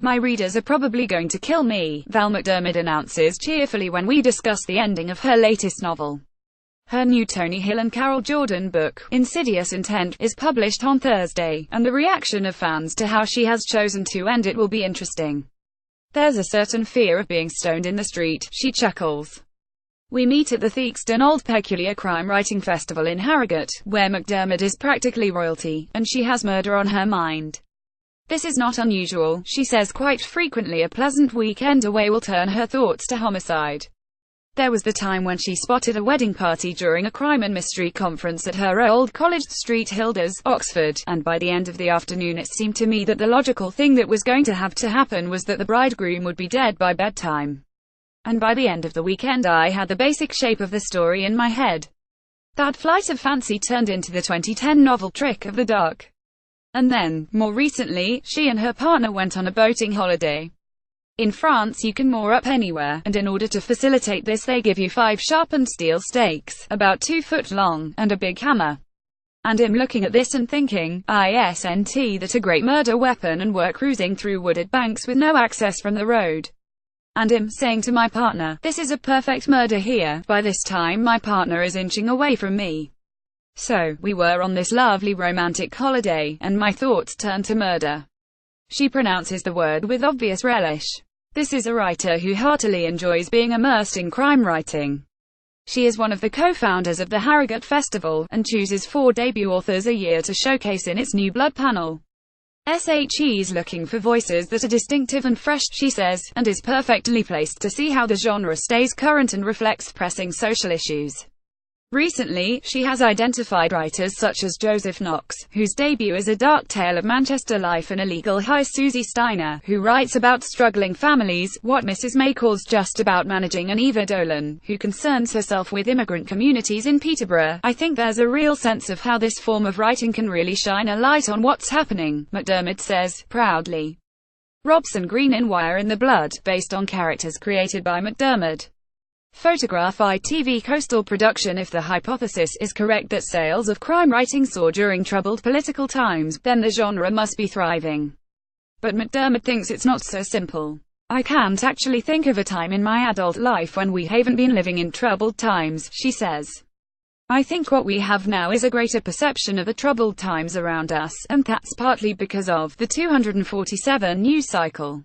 My readers are probably going to kill me, Val McDermid announces cheerfully when we discuss the ending of her latest novel. Her new Tony Hill and Carol Jordan book, Insidious Intent, is published on Thursday, and the reaction of fans to how she has chosen to end it will be interesting. There's a certain fear of being stoned in the street, she chuckles. We meet at the Theakston Old Peculiar Crime Writing Festival in Harrogate, where McDermid is practically royalty, and she has murder on her mind. This is not unusual, she says quite frequently a pleasant weekend away will turn her thoughts to homicide. There was the time when she spotted a wedding party during a crime and mystery conference at her old college, St Hilda's, Oxford, and by the end of the afternoon it seemed to me that the logical thing that was going to have to happen was that the bridegroom would be dead by bedtime. And by the end of the weekend I had the basic shape of the story in my head. That flight of fancy turned into the 2010 novel Trick of the Dark. And then, more recently, she and her partner went on a boating holiday. In France you can moor up anywhere, and in order to facilitate this they give you 5 sharpened steel stakes, about 2 foot long, and a big hammer. And I'm looking at this and thinking, isn't that a great murder weapon, and we're cruising through wooded banks with no access from the road. And I'm saying to my partner, this is a perfect murder here. By this time my partner is inching away from me. So, we were on this lovely romantic holiday, and my thoughts turned to murder. She pronounces the word with obvious relish. This is a writer who heartily enjoys being immersed in crime writing. She is one of the co-founders of the Harrogate Festival, and chooses 4 debut authors a year to showcase in its New Blood panel. SHE's looking for voices that are distinctive and fresh, she says, and is perfectly placed to see how the genre stays current and reflects pressing social issues. Recently, she has identified writers such as Joseph Knox, whose debut is A Dark Tale of Manchester Life, and illegal high Susie Steiner, who writes about struggling families, What Mrs. May Calls Just About Managing, and Eva Dolan, who concerns herself with immigrant communities in Peterborough. I think there's a real sense of how this form of writing can really shine a light on what's happening, McDermid says, proudly. Robson Green in Wire in the Blood, based on characters created by McDermid. Photograph ITV Coastal Production. If the hypothesis is correct that sales of crime writing soar during troubled political times, then the genre must be thriving. But McDermid thinks it's not so simple. I can't actually think of a time in my adult life when we haven't been living in troubled times, she says. I think what we have now is a greater perception of the troubled times around us, and that's partly because of the 247 news cycle.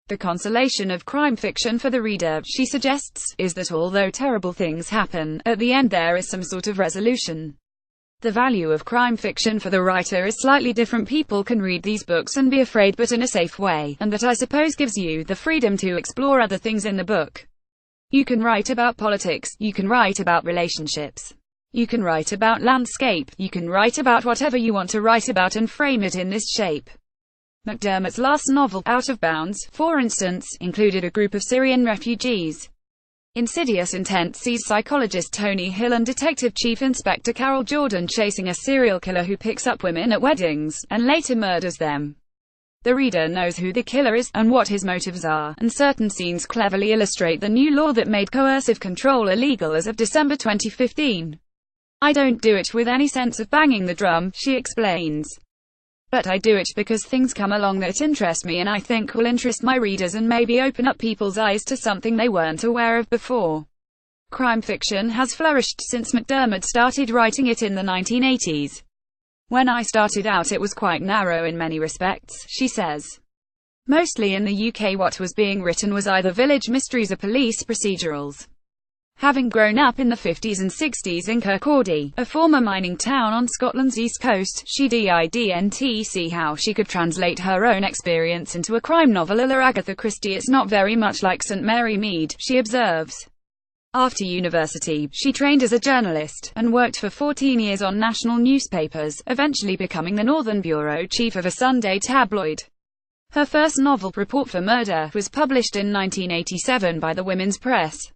The consolation of crime fiction for the reader, she suggests, is that although terrible things happen, at the end there is some sort of resolution. The value of crime fiction for the writer is slightly different. People can read these books and be afraid, but in a safe way, and that I suppose gives you the freedom to explore other things in the book. You can write about politics, you can write about relationships, you can write about landscape, you can write about whatever you want to write about and frame it in this shape. McDermid's last novel, Out of Bounds, for instance, included a group of Syrian refugees. Insidious Intent sees psychologist Tony Hill and Detective Chief Inspector Carol Jordan chasing a serial killer who picks up women at weddings, and later murders them. The reader knows who the killer is, and what his motives are, and certain scenes cleverly illustrate the new law that made coercive control illegal as of December 2015. I don't do it with any sense of banging the drum, she explains. But I do it because things come along that interest me and I think will interest my readers and maybe open up people's eyes to something they weren't aware of before. Crime fiction has flourished since McDermid started writing it in the 1980s. When I started out it was quite narrow in many respects, she says. Mostly in the UK what was being written was either village mysteries or police procedurals. Having grown up in the 50s and 60s in Kirkcaldy, a former mining town on Scotland's east coast, she didn't see how she could translate her own experience into a crime novel a la Agatha Christie. It's not very much like St Mary Mead, she observes. After university, she trained as a journalist, and worked for 14 years on national newspapers, eventually becoming the Northern Bureau Chief of a Sunday tabloid. Her first novel, Report for Murder, was published in 1987 by the Women's Press.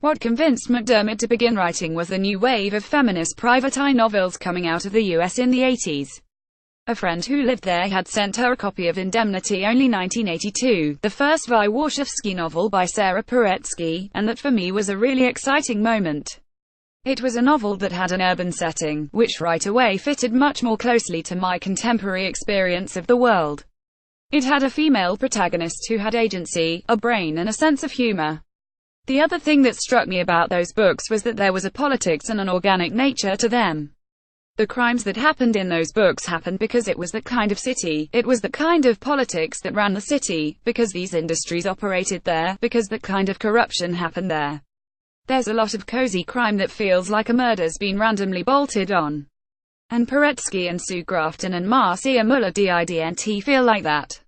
What convinced McDermid to begin writing was the new wave of feminist private eye novels coming out of the US in the 80s. A friend who lived there had sent her a copy of Indemnity Only 1982, the first Vi Warshawski novel by Sarah Paretsky, and that for me was a really exciting moment. It was a novel that had an urban setting, which right away fitted much more closely to my contemporary experience of the world. It had a female protagonist who had agency, a brain and a sense of humor. The other thing that struck me about those books was that there was a politics and an organic nature to them. The crimes that happened in those books happened because it was that kind of city, it was the kind of politics that ran the city, because these industries operated there, because that kind of corruption happened there. There's a lot of cozy crime that feels like a murder's been randomly bolted on. And Paretsky and Sue Grafton and Marcia Muller didn't feel like that.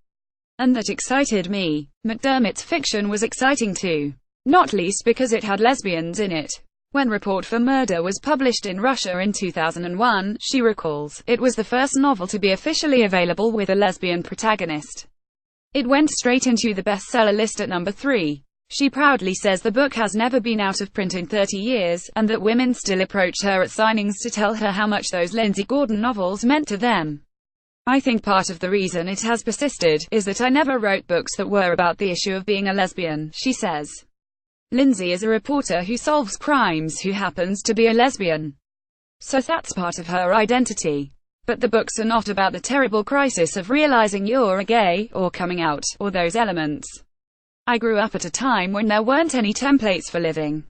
And that excited me. McDermid's fiction was exciting too. Not least because it had lesbians in it. When Report for Murder was published in Russia in 2001, she recalls, it was the first novel to be officially available with a lesbian protagonist. It went straight into the bestseller list at number 3. She proudly says the book has never been out of print in 30 years, and that women still approach her at signings to tell her how much those Lindsay Gordon novels meant to them. I think part of the reason it has persisted is that I never wrote books that were about the issue of being a lesbian, she says. Lindsay is a reporter who solves crimes who happens to be a lesbian. So that's part of her identity. But the books are not about the terrible crisis of realizing you're a gay, or coming out, or those elements. I grew up at a time when there weren't any templates for living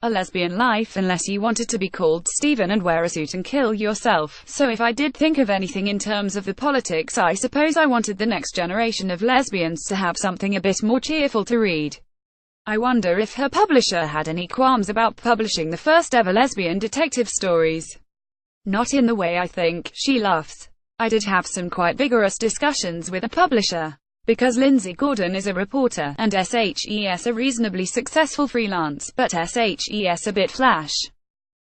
a lesbian life unless you wanted to be called Stephen and wear a suit and kill yourself. So if I did think of anything in terms of the politics, I suppose I wanted the next generation of lesbians to have something a bit more cheerful to read. I wonder if her publisher had any qualms about publishing the first ever lesbian detective stories. Not in the way I think, she laughs. I did have some quite vigorous discussions with a publisher. Because Lindsay Gordon is a reporter, and SHES a reasonably successful freelance, but SHES a bit flash.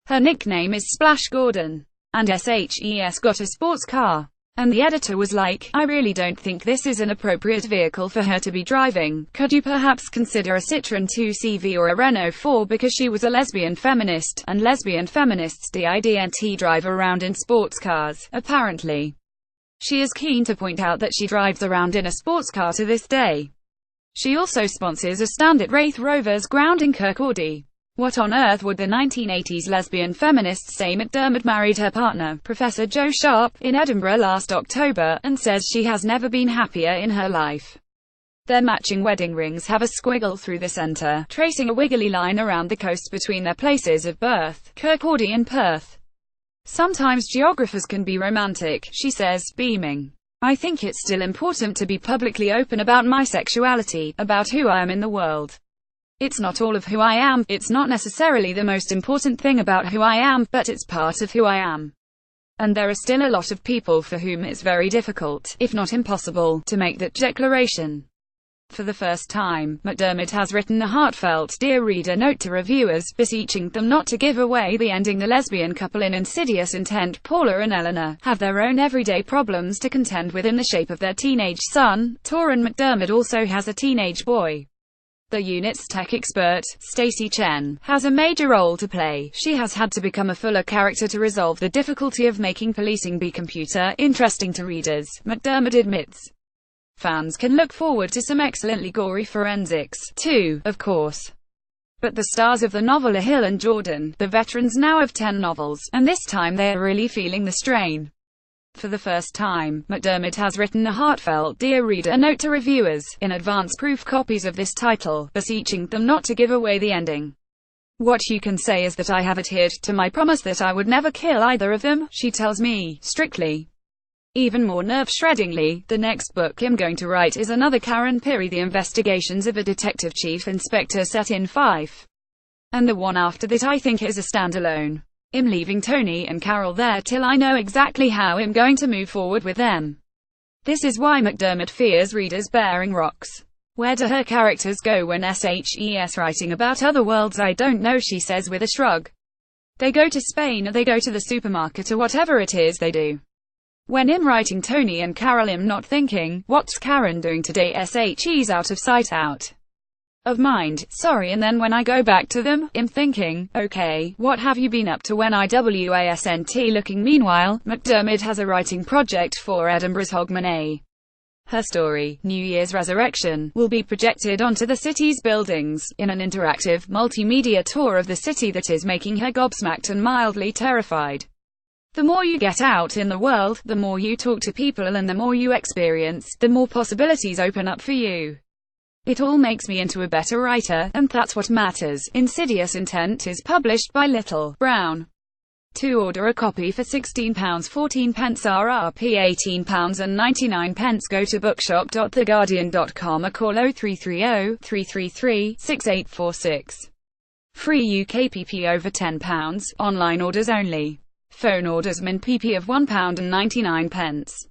Her nickname is Splash Gordon. And SHES got a sports car. And the editor was like, I really don't think this is an appropriate vehicle for her to be driving. Could you perhaps consider a Citroën 2CV or a Renault 4, because she was a lesbian feminist, and lesbian feminists didn't drive around in sports cars, apparently. She is keen to point out that she drives around in a sports car to this day. She also sponsors a stand at Wraith Rovers ground in Kirkcaldy. What on earth would the 1980s lesbian feminists say? McDermid married her partner, Professor Joe Sharp, in Edinburgh last October, and says she has never been happier in her life. Their matching wedding rings have a squiggle through the centre, tracing a wiggly line around the coast between their places of birth, Kirkcaldy and Perth. Sometimes geographers can be romantic, she says, beaming. I think it's still important to be publicly open about my sexuality, about who I am in the world. It's not all of who I am, it's not necessarily the most important thing about who I am, but it's part of who I am. And there are still a lot of people for whom it's very difficult, if not impossible, to make that declaration. For the first time, McDermid has written a heartfelt Dear Reader note to reviewers, beseeching them not to give away the ending. The lesbian couple in Insidious Intent, Paula and Eleanor, have their own everyday problems to contend with in the shape of their teenage son, Torin. McDermid also has a teenage boy. The unit's tech expert, Stacey Chen, has a major role to play. She has had to become a fuller character to resolve the difficulty of making policing be computer interesting to readers, McDermid admits. Fans can look forward to some excellently gory forensics, too, of course. But the stars of the novel are Hill and Jordan, the veterans now of 10 novels, and this time they are really feeling the strain. For the first time, McDermid has written a heartfelt Dear Reader note to reviewers, in advance proof copies of this title, beseeching them not to give away the ending. What you can say is that I have adhered to my promise that I would never kill either of them, she tells me, strictly. Even more nerve-shreddingly, the next book I'm going to write is another Karen Pirie, the investigations of a detective chief inspector set in Fife. And the one after that I think is a standalone. I'm leaving Tony and Carol there till I know exactly how I'm going to move forward with them. This is why McDermid fears readers bearing rocks. Where do her characters go when SHES writing about other worlds? I don't know, she says with a shrug. They go to Spain, or they go to the supermarket, or whatever it is they do. When I'm writing Tony and Carol, I'm not thinking, what's Karen doing today? SHE's out of sight, out of mind, sorry. And then when I go back to them, I'm thinking, okay, what have you been up to when wasn't looking? Meanwhile, McDermid has a writing project for Edinburgh's Hogmanay. Her story, New Year's Resurrection, will be projected onto the city's buildings, in an interactive, multimedia tour of the city that is making her gobsmacked and mildly terrified. The more you get out in the world, the more you talk to people and the more you experience, the more possibilities open up for you. It all makes me into a better writer, and that's what matters. Insidious Intent is published by Little, Brown. To order a copy for £16.14 RRP £18.99, go to bookshop.theguardian.com or call 0330-333-6846. Free UK PP over £10, online orders only. Phone orders min PP of £1.99.